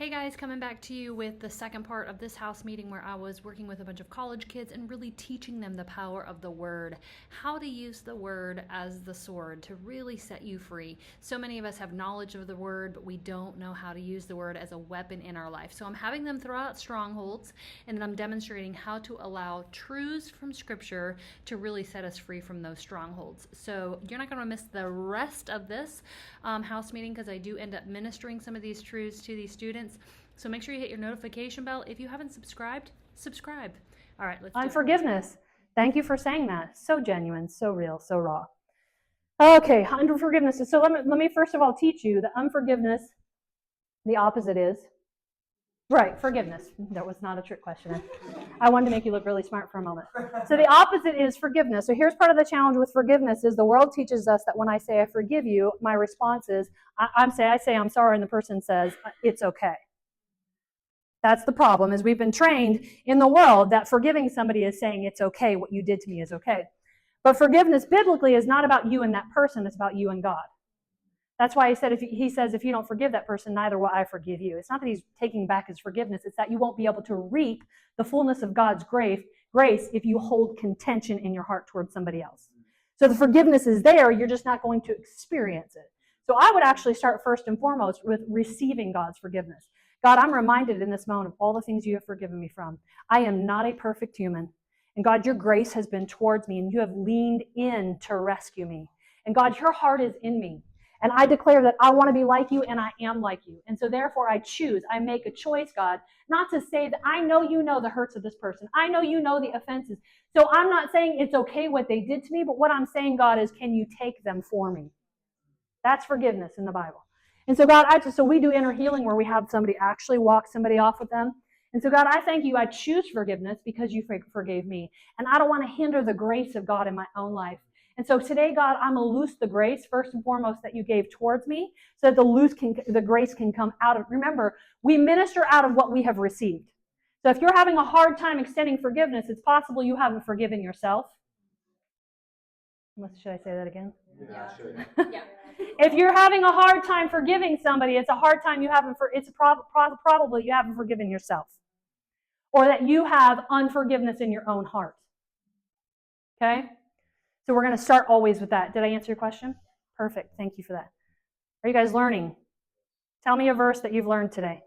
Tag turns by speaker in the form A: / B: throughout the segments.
A: Hey guys, coming back to you with the second part of this house meeting where I was working with a bunch of college kids and really teaching them the power of the word, how to use the word as the sword to really set you free. So many of us have knowledge of the word, but we don't know how to use the word as a weapon in our life. So I'm having them throw out strongholds, and then I'm demonstrating how to allow truths from scripture to really set us free from those strongholds. So you're not going to miss the rest of this house meeting because I do end up ministering some of these truths to these students. So make sure you hit your notification bell. If you haven't subscribed, subscribe. All right, let's do it.
B: Unforgiveness. Thank you for saying that. So genuine, so real, so raw. Okay, unforgiveness. So let me first of all teach you that unforgiveness, the opposite is, right, forgiveness. That was not a trick question. I wanted to make you look really smart for a moment. So the opposite is forgiveness. So here's part of the challenge with forgiveness is the world teaches us that when I say I forgive you, my response is, I say I'm sorry, and the person says, it's okay. That's the problem, is we've been trained in the world that forgiving somebody is saying it's okay, what you did to me is okay. But forgiveness biblically is not about you and that person, it's about you and God. That's why he says, if you don't forgive that person, neither will I forgive you. It's not that he's taking back his forgiveness, it's that you won't be able to reap the fullness of God's grace if you hold contention in your heart towards somebody else. So the forgiveness is there, you're just not going to experience it. So I would actually start first and foremost with receiving God's forgiveness. God, I'm reminded in this moment of all the things you have forgiven me from. I am not a perfect human. And God, your grace has been towards me, and you have leaned in to rescue me. And God, your heart is in me. And I declare that I want to be like you, and I am like you. And so therefore I make a choice, God, not to say that I know you know the hurts of this person. I know you know the offenses. So I'm not saying it's okay what they did to me, but what I'm saying, God, is can you take them for me? That's forgiveness in the Bible. And so God, so we do inner healing where we have somebody actually walk somebody off with them. And so God, I thank you. I choose forgiveness because you forgave me. And I don't want to hinder the grace of God in my own life. And so today, God, I'm going to loose the grace, first and foremost, that you gave towards me so that the grace can come out of. Remember, we minister out of what we have received. So if you're having a hard time extending forgiveness, it's possible you haven't forgiven yourself. Should I say that again?
C: Yeah, sure.
A: Yeah.
B: If you're having a hard time forgiving somebody, it's a hard time probably you haven't forgiven yourself. Or that you have unforgiveness in your own heart. Okay? So we're going to start always with that. Did I answer your question? Perfect. Thank you for that. Are you guys learning? Tell me a verse that you've learned today.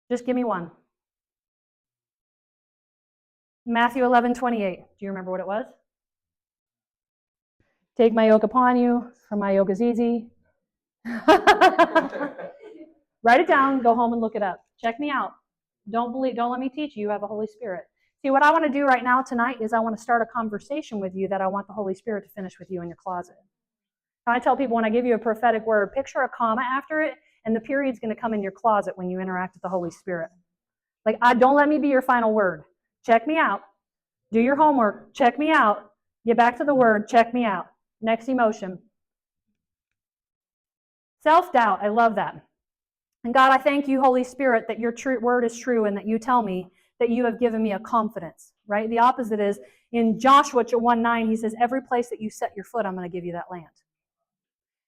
B: Just give me one. Matthew 11:28. Do you remember what it was? Take my yoke upon you, for my yoke is easy. Write it down, go home and look it up. Check me out. Don't let me teach you. You have a Holy Spirit. See, what I want to do right now tonight is I want to start a conversation with you that I want the Holy Spirit to finish with you in your closet. I tell people when I give you a prophetic word, picture a comma after it, and the period's going to come in your closet when you interact with the Holy Spirit. Don't let me be your final word. Check me out. Do your homework. Check me out. Get back to the word. Check me out. Next emotion. Self-doubt. I love that. And God, I thank you, Holy Spirit, that your word is true and that you tell me that you have given me a confidence, right? The opposite is in Joshua 1:9, he says, every place that you set your foot, I'm going to give you that land.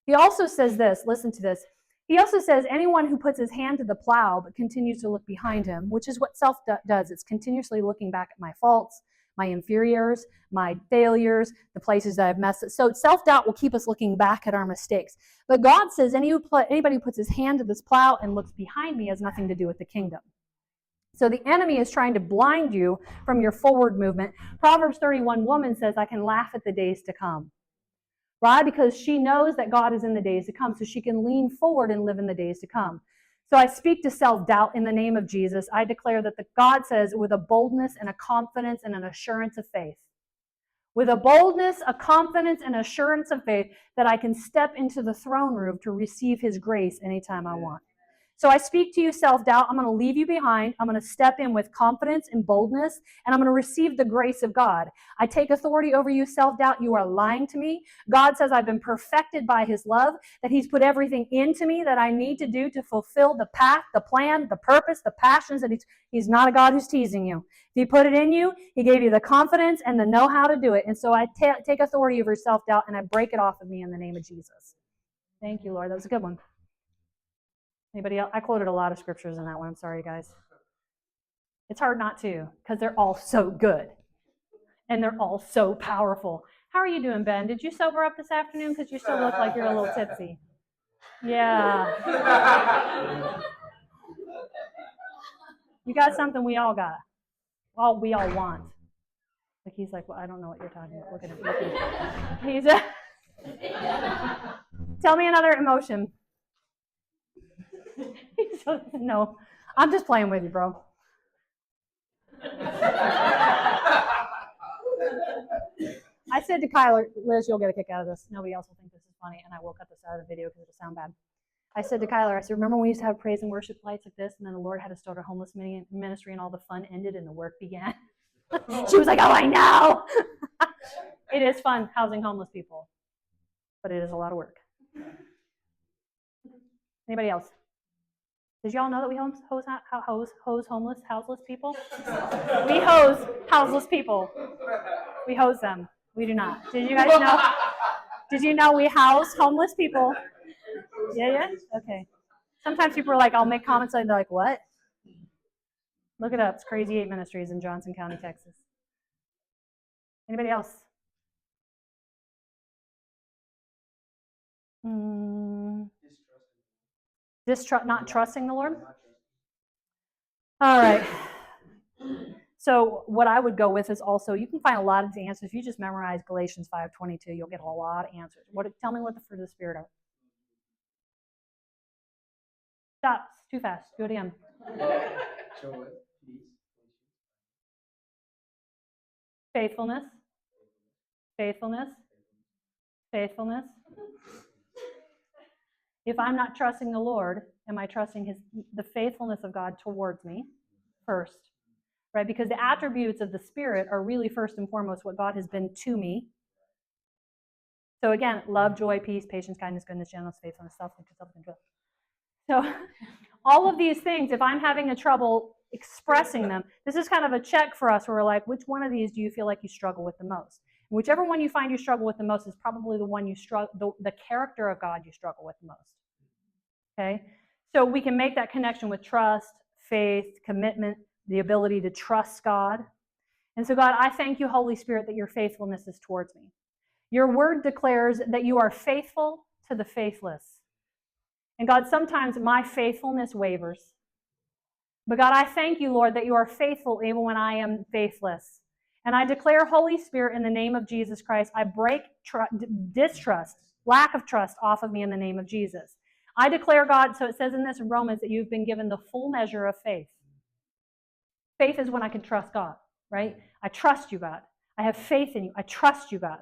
B: He also says this, listen to this. He also says, anyone who puts his hand to the plow but continues to look behind him, which is what self does. It's continuously looking back at my faults, my inferiors, my failures, the places that I've messed up. So self-doubt will keep us looking back at our mistakes. But God says anybody who puts his hand to this plow and looks behind me has nothing to do with the kingdom. So the enemy is trying to blind you from your forward movement. Proverbs 31 woman says, I can laugh at the days to come. Why? Because she knows that God is in the days to come, so she can lean forward and live in the days to come. So I speak to self-doubt in the name of Jesus. I declare that God says with a boldness and a confidence and an assurance of faith. With a boldness, a confidence, and assurance of faith that I can step into the throne room to receive his grace anytime I want. So I speak to you, self-doubt. I'm going to leave you behind. I'm going to step in with confidence and boldness, and I'm going to receive the grace of God. I take authority over you, self-doubt. You are lying to me. God says I've been perfected by his love, that he's put everything into me that I need to do to fulfill the path, the plan, the purpose, the passions. That he's not a God who's teasing you. If he put it in you, he gave you the confidence and the know-how to do it. And so I take authority over self-doubt, and I break it off of me in the name of Jesus. Thank you, Lord. That was a good one. Anybody else? I quoted a lot of scriptures in that one. I'm sorry, guys. It's hard not to, because they're all so good. And they're all so powerful. How are you doing, Ben? Did you sober up this afternoon? Because you still look like you're a little tipsy. Yeah. You got something we all got. All we all want. Like he's like, well, I don't know what you're talking about. Look at him. He's tell me another emotion. No, I'm just playing with you, bro. I said to Kyler, Liz, you'll get a kick out of this. Nobody else will think this is funny, and I will cut this out of the video because it'll sound bad. I said to Kyler, I said, remember when we used to have praise and worship lights like this, and then the Lord had to start a homeless ministry, and all the fun ended and the work began? She was like, oh, I know. It is fun housing homeless people, but it is a lot of work. Anybody else? Did y'all know that we hose homeless, houseless people? We hose houseless people. We hose them. We do not. Did you guys know? Did you know we house homeless people? Yeah? Okay. Sometimes people are like, I'll make comments and they're like, what? Look it up. It's Crazy 8 Ministries in Johnson County, Texas. Anybody else? Not trusting the Lord? All right. So what I would go with is also, you can find a lot of the answers. If you just memorize Galatians 5:22, you'll get a lot of answers. Tell me what the fruit of the Spirit are. Stop. It's too fast. Do it again. Joy, peace, faithfulness. Faithfulness. Faithfulness. If I'm not trusting the Lord, am I trusting the faithfulness of God towards me first? Right? Because the attributes of the Spirit are really first and foremost what God has been to me. So again, love, joy, peace, patience, kindness, goodness, gentleness, faithfulness, self-control. So all of these things, if I'm having a trouble expressing them, this is kind of a check for us where we're like, which one of these do you feel like you struggle with the most? And whichever one you find you struggle with the most is probably the one you struggle, the character of God you struggle with the most. Okay? So we can make that connection with trust, faith, commitment, the ability to trust God. And so God, I thank you, Holy Spirit, that your faithfulness is towards me. Your word declares that you are faithful to the faithless. And God, sometimes my faithfulness wavers. But God, I thank you, Lord, that you are faithful even when I am faithless. And I declare, Holy Spirit, in the name of Jesus Christ, I break distrust, lack of trust off of me in the name of Jesus. I declare, God, so it says in this in Romans that you've been given the full measure of faith. Faith is when I can trust God, right? I trust you, God. I have faith in you. I trust you, God.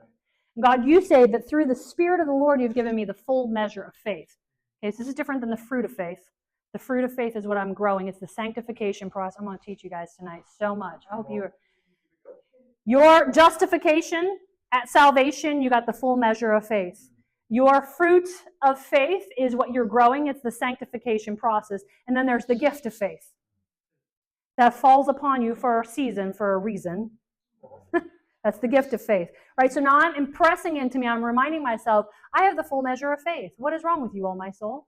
B: God, you say that through the Spirit of the Lord, you've given me the full measure of faith. Okay, so this is different than the fruit of faith. The fruit of faith is what I'm growing. It's the sanctification process. I'm going to teach you guys tonight so much. I hope your justification at salvation, you got the full measure of faith. Your fruit of faith is what you're growing. It's the sanctification process. And then there's the gift of faith that falls upon you for a season, for a reason. That's the gift of faith, right? So now I'm impressing into me, I'm reminding myself, I have the full measure of faith. What is wrong with you, O my soul?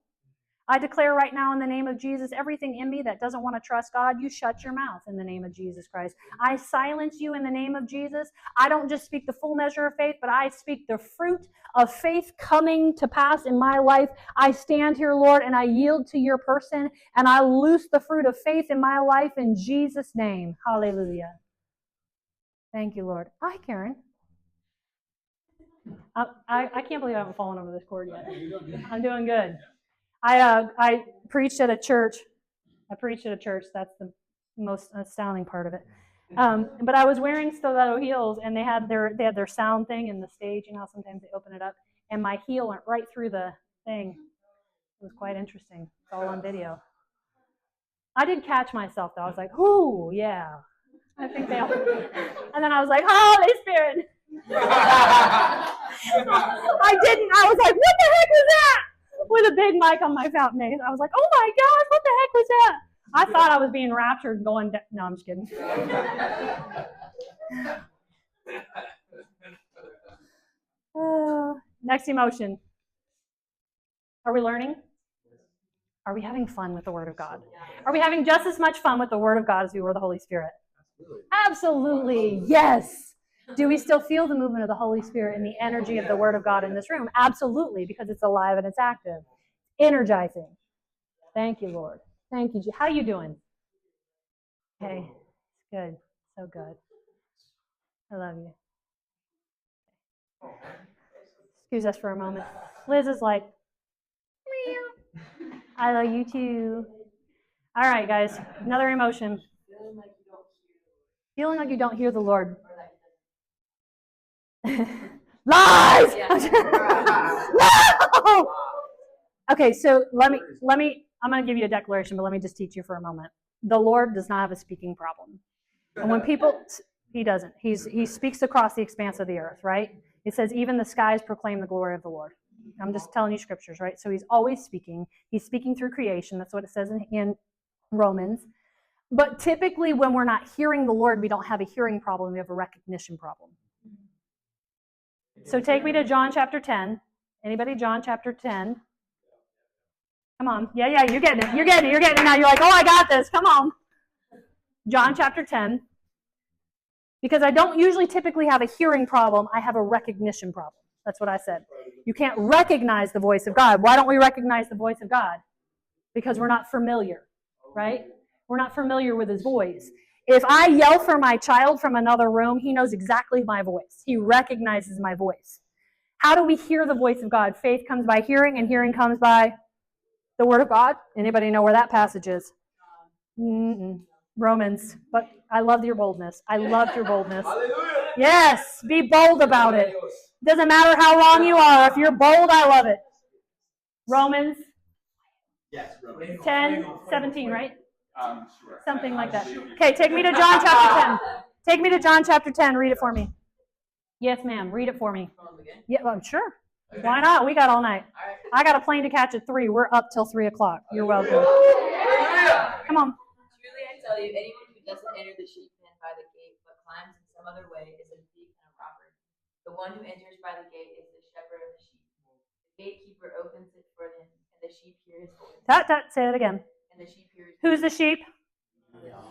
B: I declare right now in the name of Jesus, everything in me that doesn't want to trust God, you shut your mouth in the name of Jesus Christ. I silence you in the name of Jesus. I don't just speak the full measure of faith, but I speak the fruit of faith coming to pass in my life. I stand here, Lord, and I yield to your person, and I loose the fruit of faith in my life in Jesus' name. Hallelujah. Thank you, Lord. Hi, Karen. I can't believe I haven't fallen over this cord yet. I'm doing good. I preached at a church. That's the most astounding part of it. But I was wearing stiletto heels, and they had their sound thing in the stage. You know how sometimes they open it up, and my heel went right through the thing. It was quite interesting. It's all on video. I did catch myself though. I was like, "Ooh, yeah." I think they all. And then I was like, "Holy Spirit." I didn't. I was like, "What the heck was that?" With a big mic on my fountain face. I was like, "Oh my gosh, what the heck was that?" I thought I was being raptured going down. No, I'm just kidding. Next emotion. Are we learning? Are we having fun with the Word of God? Are we having just as much fun with the Word of God as we were the Holy Spirit? Absolutely, yes. Do we still feel the movement of the Holy Spirit and the energy of the Word of God in this room? Absolutely, because it's alive and it's active. Energizing. Thank you, Lord. Thank you. How are you doing? Okay, good. So good. I love you. Excuse us for a moment. Liz is like, meow. I love you too. All right, guys. Another emotion. Feeling like you don't hear the Lord. Lies! No! Okay, so let me, I'm going to give you a declaration, but let me just teach you for a moment. The Lord does not have a speaking problem. And when people, he doesn't. He speaks across the expanse of the earth, right? It says, even the skies proclaim the glory of the Lord. I'm just telling you scriptures, right? So he's always speaking. He's speaking through creation. That's what it says in Romans. But typically when we're not hearing the Lord, we don't have a hearing problem. We have a recognition problem. So take me to John chapter 10. Anybody? John chapter 10. Come on. Yeah, you're getting it. You're getting it now. You're like, oh, I got this. Come on. John chapter 10. Because I don't usually typically have a hearing problem. I have a recognition problem. That's what I said. You can't recognize the voice of God. Why don't we recognize the voice of God? Because we're not familiar, right? We're not familiar with his voice. If I yell for my child from another room, he knows exactly my voice. He recognizes my voice. How do we hear the voice of God? Faith comes by hearing, and hearing comes by the Word of God. Anybody know where that passage is? Romans. But I loved your boldness. I loved your boldness. Yes, be bold about it. Doesn't matter how wrong you are. If you're bold, I love it. Romans 10:17, right?
C: Sure.
B: Something like that. Okay, take me to John chapter 10. Take me to John chapter 10. Read it for me. Yes, ma'am. Read it for me. Yeah, well, sure. Why not? We got all night. I got a plane to catch at 3. We're up till 3 o'clock. You're welcome. Come on.
D: Truly I tell you, anyone who doesn't enter the sheep pen by the gate, but climbs in some other way, is a thief and a robber. The one who enters by the gate is the shepherd of the sheep. The gatekeeper opens it for them, and the sheep hear his voice.
B: Say that again.
D: And the sheep hear his voice.
B: Who's the sheep?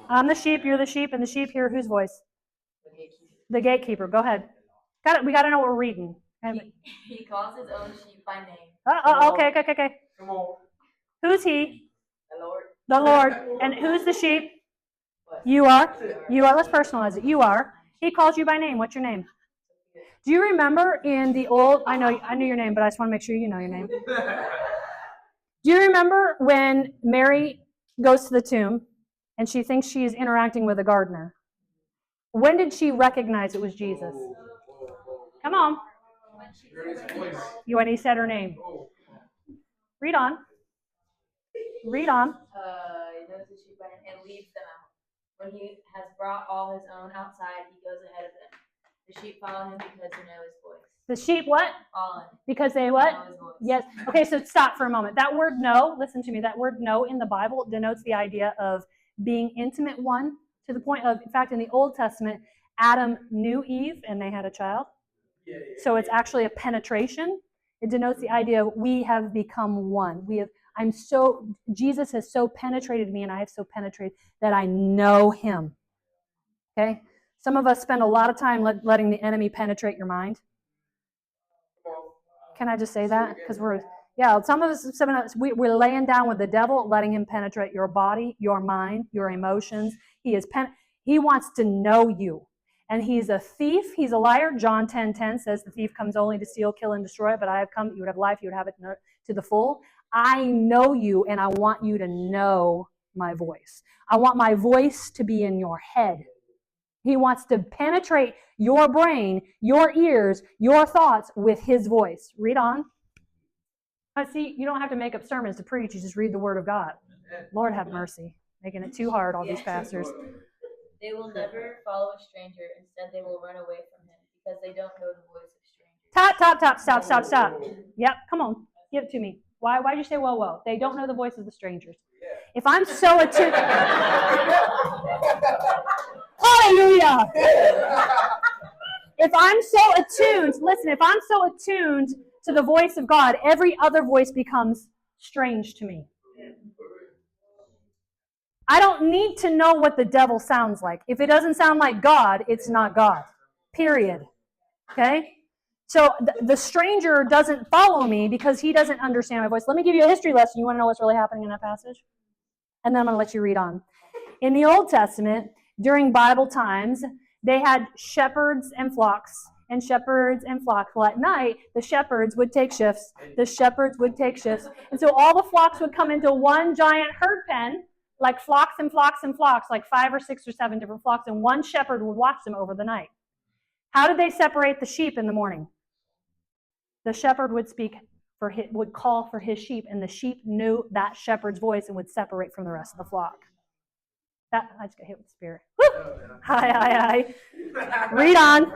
B: I'm the sheep, you're the sheep, and the sheep hear whose voice?
D: The gatekeeper.
B: The gatekeeper. Go ahead. Got it. We got to know what we're reading.
D: He calls his own sheep by name.
B: Okay.
C: Come on.
B: Who's he?
D: The Lord.
B: The Lord. And who's the sheep? You are. You are. Let's personalize it. You are. He calls you by name. What's your name? Do you remember in the old? I knew your name, but I just want to make sure you know your name. Do you remember when Mary goes to the tomb and she thinks she is interacting with a gardener? When did she recognize it was Jesus? Come on. When he said her name. Read on. Read on.
D: He knows the sheep by name and leads them out. When he has brought all his own outside, he goes ahead of them. The sheep follow him because they know his voice.
B: The sheep what?
D: Follow him.
B: Because they what?
D: Know his voice.
B: Yes. Okay, so stop for a moment. That word know, listen to me, that word know in the Bible denotes the idea of being intimate one to the point of, in fact, in the Old Testament, Adam knew Eve and they had a child. So it's actually a penetration. It denotes the idea of we have become one. Jesus has so penetrated me and I have so penetrated that I know him. Okay? Some of us spend a lot of time letting the enemy penetrate your mind. Can I just say that? Because some of us, we're laying down with the devil, letting him penetrate your body, your mind, your emotions. He wants to know you. And he's a thief. He's a liar. John 10:10 says the thief comes only to steal, kill, and destroy. But I have come that you would have life. You would have it to the full. I know you, and I want you to know my voice. I want my voice to be in your head. He wants to penetrate your brain, your ears, your thoughts with his voice. Read on. See, you don't have to make up sermons to preach. You just read the Word of God. Lord have mercy. Making it too hard, all these pastors.
D: They will never follow a stranger. Instead, they will run away from him because they don't know the voice of strangers.
B: Stop. Yep, come on. Give it to me. Why'd you say whoa? They don't know the voice of the strangers. If I'm so attuned... Hallelujah! If I'm so attuned to the voice of God, every other voice becomes strange to me. I don't need to know what the devil sounds like. If it doesn't sound like God, it's not God. Period. Okay? So the stranger doesn't follow me because he doesn't understand my voice. Let me give you a history lesson. You want to know what's really happening in that passage? And then I'm going to let you read on. In the Old Testament, during Bible times, they had shepherds and flocks. And shepherds and flocks. Well, at night, the shepherds would take shifts. The shepherds would take shifts. And so all the flocks would come into one giant herd pen, like flocks and flocks and flocks, like 5 or 6 or 7 different flocks, and one shepherd would watch them over the night. How did they separate the sheep in the morning? The shepherd would call for his sheep, and the sheep knew that shepherd's voice and would separate from the rest of the flock. I just got hit with the spirit. Woo! Hi. Read on.